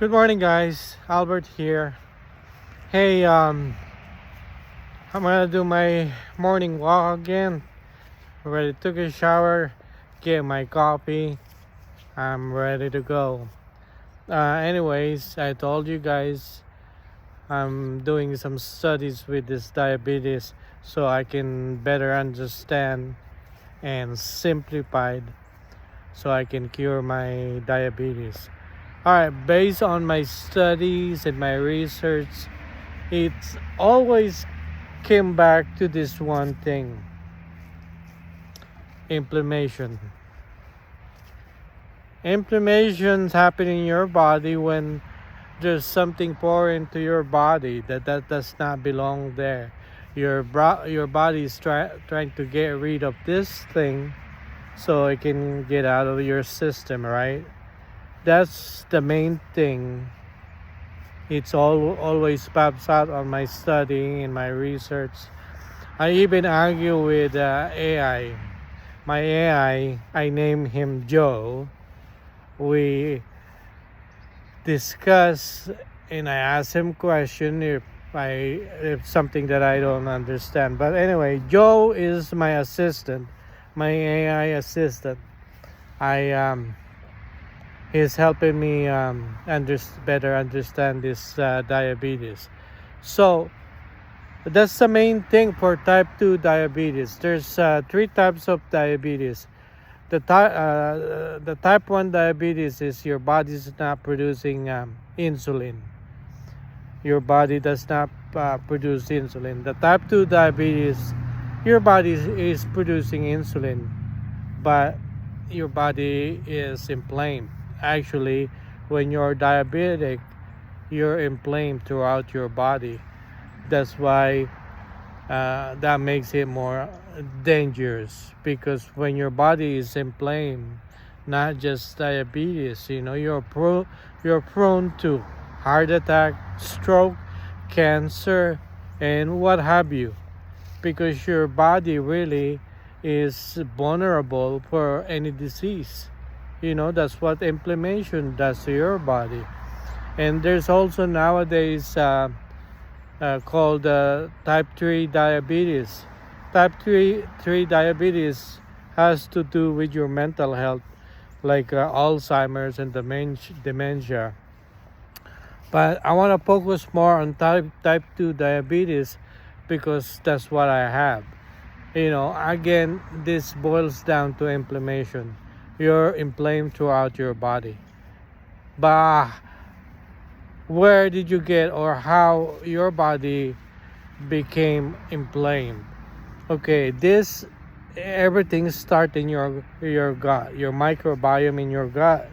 Good morning, guys. Albert here. Hey, I'm gonna do my morning walk again. Already took a shower, get my coffee. I'm ready to go. Anyways, I told you guys I'm doing some studies with this diabetes so I can better understand and simplified so I can cure my diabetes. Alright, based on my studies and my research, it's always came back to this one thing: inflammation. Inflammations happen in your body when there's something pouring into your body that does not belong there. Your body is trying to get rid of this thing so it can get out of your system, right? That's the main thing. It's always pops out on my study and my research. I even argue with AI. My I name him Joe. We discuss and I ask him question if something that I don't understand. But anyway, Joe is my assistant, my AI assistant. I He's helping me better understand this diabetes. So that's the main thing for type 2 diabetes. There's three types of diabetes. The type 1 diabetes is your body's not producing insulin. Your body does not produce insulin. The type 2 diabetes, your body is producing insulin, but your body is inflamed. Actually, when you're diabetic, you're inflamed throughout your body. That's why that makes it more dangerous, because when your body is inflamed, not just diabetes, you're prone to heart attack, stroke, cancer, and what have you, because your body really is vulnerable for any disease. That's what inflammation does to your body. And there's also nowadays called type 3 diabetes. Type 3 diabetes has to do with your mental health, like Alzheimer's and dementia. But I want to focus more on type 2 diabetes because that's what I have. Again, this boils down to inflammation. You're inflamed throughout your body. But where did you get, or how your body became inflamed? Okay, this everything starts in your gut, your microbiome in your gut.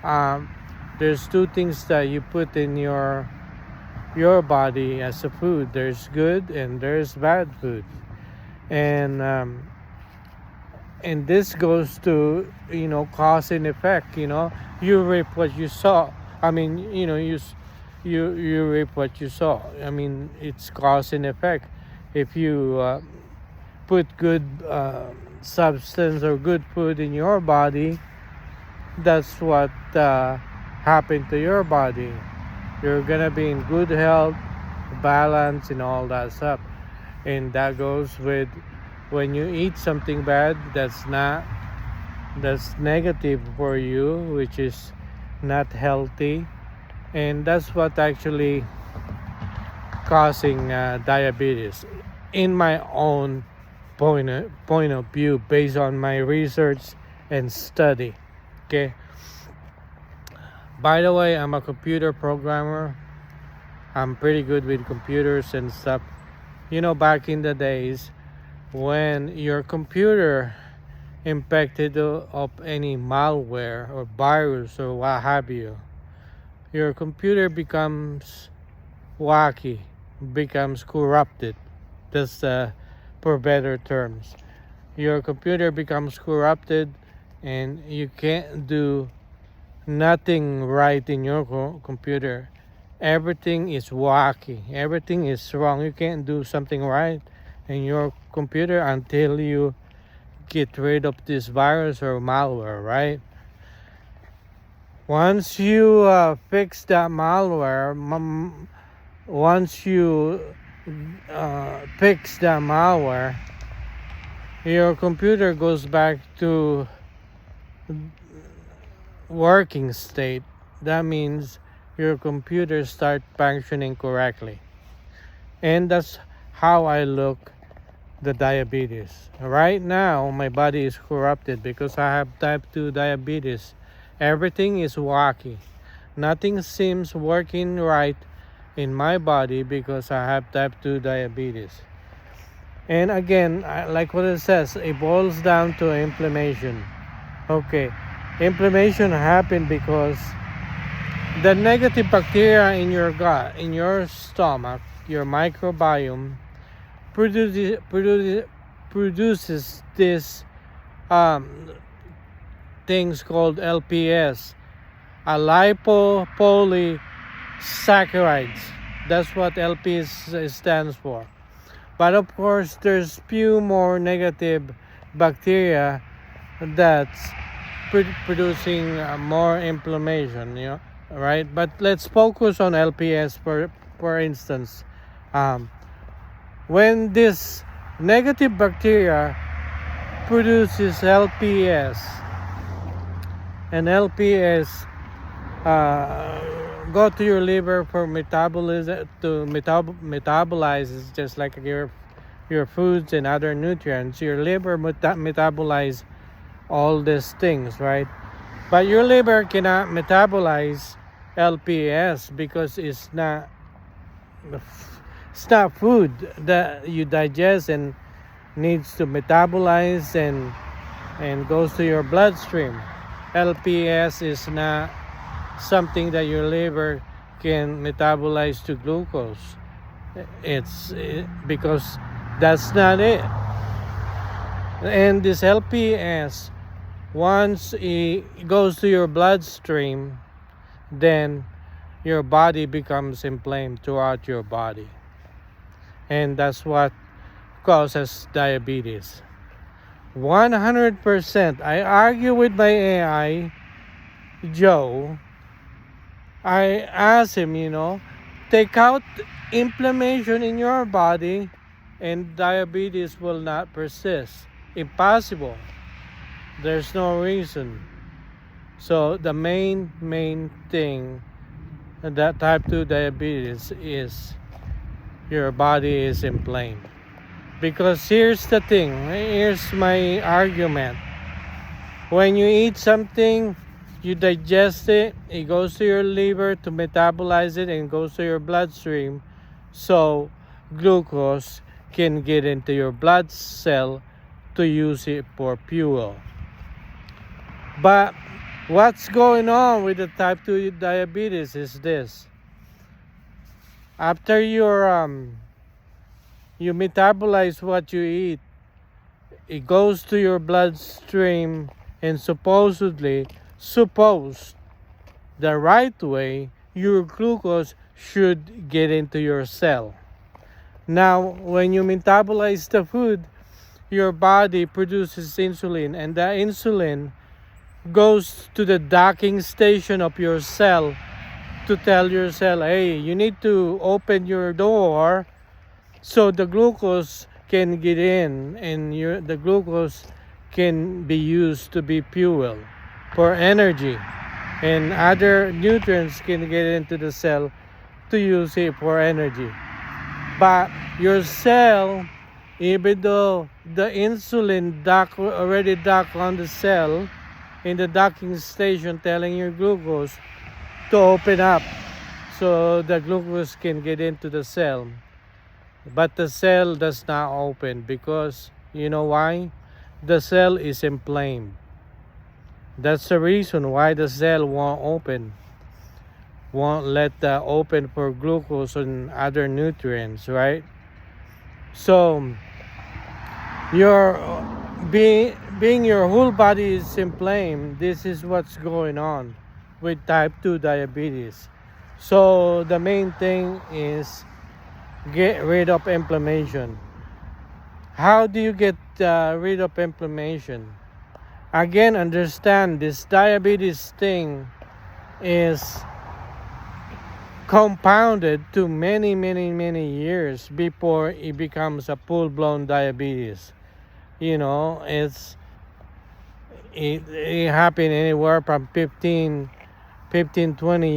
Um, there's two things that you put in your body as a food. There's good and there's bad food, and this goes to cause and effect. You reap what you sow. I mean, you reap what you sow. I mean, it's cause and effect. If you put good substance or good food in your body, that's what happened to your body. You're gonna be in good health, balance, and all that stuff. And that goes with when you eat something bad that's negative for you, which is not healthy, and that's what actually causing diabetes, in my own point of view, based on my research and study. Okay. By the way, I'm a computer programmer. I'm pretty good with computers and stuff. Back in the days when your computer infected of any malware or virus or what have you, your computer becomes wacky, becomes corrupted. That's for better terms. Your computer becomes corrupted and you can't do nothing right in your computer. Everything is wacky. Everything is wrong. You can't do something right in your computer until you get rid of this virus or malware, right? Once you fix that malware, once you fix that malware, your computer goes back to working state. That means your computer start functioning correctly. And that's how I look the diabetes. Right now, my body is corrupted because I have type 2 diabetes. Everything is wacky. Nothing seems working right in my body because I have type 2 diabetes. And again, like what it says, it boils down to inflammation. Okay, inflammation happened because the negative bacteria in your gut, in your stomach, your microbiome, produces this things called LPS, a lipopolysaccharides. That's what LPS stands for. But of course, there's few more negative bacteria that's producing more inflammation, right? But let's focus on LPS for instance. When this negative bacteria produces LPS, and LPS go to your liver for metabolism to metabolize, just like your foods and other nutrients. Your liver metabolize all these things, right? But your liver cannot metabolize LPS because it's not food that you digest and needs to metabolize and goes to your bloodstream. LPS is not something that your liver can metabolize to glucose. It's because that's not it. And this LPS, once it goes to your bloodstream, then your body becomes inflamed throughout your body. And that's what causes diabetes. 100%. I argue with my AI, Joe. I asked him, take out inflammation in your body and diabetes will not persist. Impossible. There's no reason. So the main thing that type 2 diabetes is your body is inflamed. Because here's the thing, here's my argument. When you eat something, you digest it, it goes to your liver to metabolize it and goes to your bloodstream, so glucose can get into your blood cell to use it for fuel. But what's going on with the type 2 diabetes is this. After you metabolize what you eat, it goes to your bloodstream, and supposedly, the right way, your glucose should get into your cell. Now, when you metabolize the food, your body produces insulin, and that insulin goes to the docking station of your cell to tell your cell, hey, you need to open your door so the glucose can get in, and the glucose can be used to be fuel for energy, and other nutrients can get into the cell to use it for energy. But your cell, even though the insulin already docked on the cell in the docking station, telling your glucose to open up so the glucose can get into the cell, but the cell does not open because you know why? The cell is inflamed. That's the reason why the cell won't open, won't let open for glucose and other nutrients, right? So your being your whole body is inflamed. This is what's going on with type 2 diabetes. So the main thing is get rid of inflammation. How do you get rid of inflammation? Again, understand this diabetes thing is compounded to many years before it becomes a full-blown diabetes. It happened anywhere from 20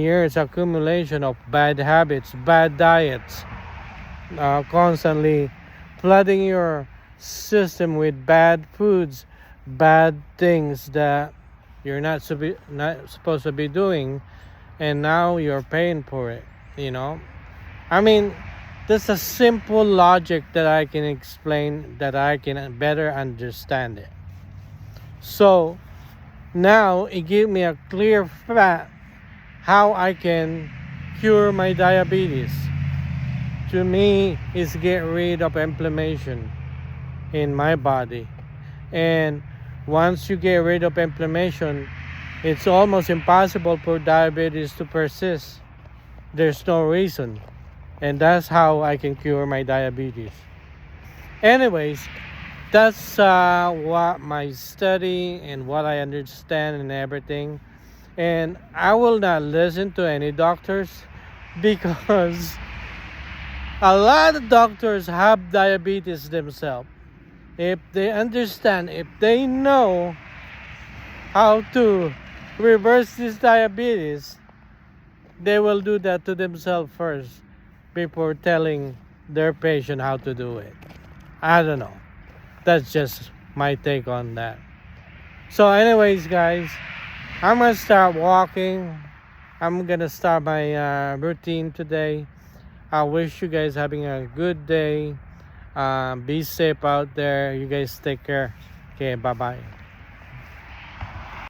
years accumulation of bad habits, bad diets, constantly flooding your system with bad foods, bad things that you're not supposed to be doing, and now you're paying for it. I mean, there's a simple logic that I can explain, that I can better understand it. So now it gives me a clear fact how I can cure my diabetes. To me, is get rid of inflammation in my body. And once you get rid of inflammation, it's almost impossible for diabetes to persist. There's no reason. And that's how I can cure my diabetes. Anyways, that's what my study and what I understand and everything. And I will not listen to any doctors, because a lot of doctors have diabetes themselves. If they understand, if they know how to reverse this diabetes, they will do that to themselves first before telling their patient how to do it. I don't know. That's just my take on that. So anyways, guys, I'm going to start walking. I'm going to start my routine today. I wish you guys having a good day. Be safe out there. You guys take care. Okay, bye-bye.